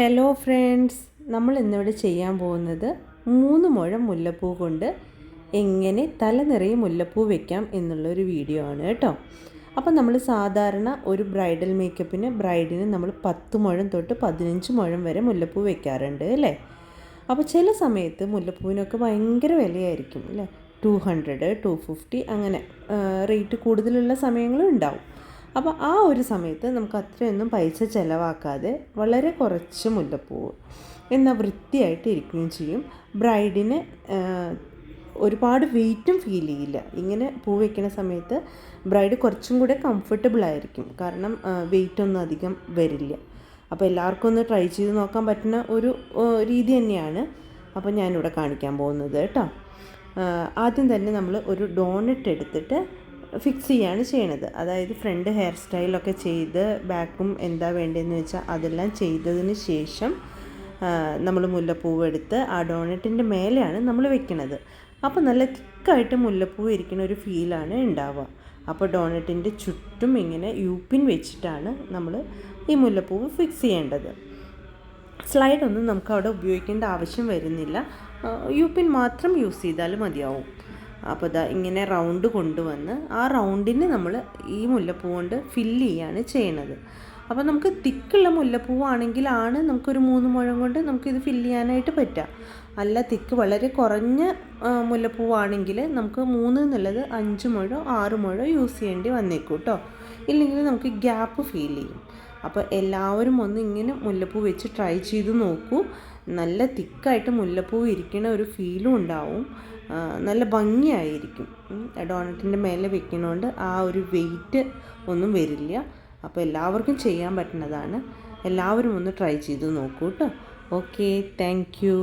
Hello friends, നമ്മൾ ഇന്നിവിടെ ചെയ്യാൻ പോകുന്നത് 3 മുഴം മുല്ലപ്പൂ കൊണ്ട് എങ്ങനെ തല നിറയെ മുല്ലപ്പൂ വെക്കാം എന്നുള്ളൊരു വീഡിയോ ആണ് കേട്ടോ. അപ്പോൾ നമ്മൾ സാധാരണ ഒരു ബ്രൈഡൽ മേക്കപ്പിന് ബ്രൈഡിന് നമ്മൾ 10 മുഴം തൊട്ട് 15 മുഴം വരെ മുല്ലപ്പൂ വെക്കാറുണ്ട് അല്ലേ. അപ്പോൾ ചില സമയത്ത് മുല്ലപ്പൂവിനൊക്കെ ഭയങ്കര വിലയായിരിക്കും അല്ലേ, 200, 250 അങ്ങനെ റേറ്റ് കൂടുതലുള്ള സമയങ്ങളും ഉണ്ടാവും. അപ്പോൾ ആ ഒരു സമയത്ത് നമുക്ക് അത്രയൊന്നും പൈസ ചിലവാക്കാതെ വളരെ കുറച്ച് മുല്ലപ്പൂവ് എന്നാൽ വൃത്തിയായിട്ട് ഇരിക്കുകയും ചെയ്യും. ബ്രൈഡിന് ഒരുപാട് വെയിറ്റും ഫീൽ ചെയ്യില്ല. ഇങ്ങനെ പൂ വയ്ക്കുന്ന സമയത്ത് ബ്രൈഡ് കുറച്ചും കൂടെ കംഫർട്ടബിൾ ആയിരിക്കും, കാരണം വെയിറ്റൊന്നും അധികം വരില്ല. അപ്പോൾ എല്ലാവർക്കും ഒന്ന് ട്രൈ ചെയ്ത് നോക്കാൻ പറ്റുന്ന ഒരു രീതി തന്നെയാണ് അപ്പോൾ ഞാനിവിടെ കാണിക്കാൻ പോകുന്നത് കേട്ടോ. ആദ്യം തന്നെ നമ്മൾ ഒരു ഡോണറ്റ് എടുത്തിട്ട് ഫിക്സ് ചെയ്യാണ് ചെയ്യണത്. അതായത് ഫ്രണ്ട് ഹെയർ സ്റ്റൈലൊക്കെ ചെയ്ത് ബാക്കും എന്താ വേണ്ടതെന്ന് വെച്ചാൽ അതെല്ലാം ചെയ്തതിന് ശേഷം നമ്മൾ മുല്ലപ്പൂവ് എടുത്ത് ആ ഡോണറ്റിൻ്റെ മേലെയാണ് നമ്മൾ വെക്കുന്നത്. അപ്പോൾ നല്ല തിക്കായിട്ട് മുല്ലപ്പൂവ് ഇരിക്കുന്ന ഒരു ഫീലാണ് ഉണ്ടാവുക. അപ്പോൾ ഡോണറ്റിൻ്റെ ചുറ്റും ഇങ്ങനെ യൂപ്പിൻ വെച്ചിട്ടാണ് നമ്മൾ ഈ മുല്ലപ്പൂവ് ഫിക്സ് ചെയ്യേണ്ടത്. സ്ലൈഡൊന്നും നമുക്ക് അവിടെ ഉപയോഗിക്കേണ്ട ആവശ്യം വരുന്നില്ല, യൂപ്പിൻ മാത്രം യൂസ് ചെയ്താൽ മതിയാവും. അപ്പോൾ ഇതാ ഇങ്ങനെ റൗണ്ട് കൊണ്ടുവന്ന് ആ റൗണ്ടിന് നമ്മൾ ഈ മുല്ലപ്പൂ കൊണ്ട് ഫില്ല് ചെയ്യാണ് ചെയ്യണത്. അപ്പോൾ നമുക്ക് തിക്കുള്ള മുല്ലപ്പൂവാണെങ്കിലാണ് നമുക്കൊരു 3 മുഴം കൊണ്ട് നമുക്കിത് ഫില്ല് ചെയ്യാനായിട്ട് പറ്റുക. അല്ല തിക്ക് വളരെ കുറഞ്ഞ മുല്ലപ്പൂവാണെങ്കിൽ നമുക്ക് 3 എന്നുള്ളത് 5 മുഴം 6 മുഴം യൂസ് ചെയ്യേണ്ടി വന്നേക്കും കേട്ടോ. ഇല്ലെങ്കിൽ നമുക്ക് ഗ്യാപ്പ് ഫീൽ ചെയ്യും. അപ്പോൾ എല്ലാവരും ഒന്ന് ഇങ്ങനെ മുല്ലപ്പൂ വെച്ച് ട്രൈ ചെയ്ത് നോക്കൂ. നല്ല തിക്കായിട്ട് മുല്ലപ്പൂ ഇരിക്കുന്ന ഒരു ഫീലും ഉണ്ടാവും, നല്ല ഭംഗിയായിരിക്കും. ഡോണറ്റിൻ്റെ മേലെ വെക്കുന്നതുകൊണ്ട് ആ ഒരു വെയിറ്റ് ഒന്നും വരില്ല. അപ്പോൾ എല്ലാവർക്കും ചെയ്യാൻ പറ്റുന്നതാണ്. എല്ലാവരും ഒന്ന് ട്രൈ ചെയ്ത് നോക്കൂ കേട്ടോ. Okay, thank you.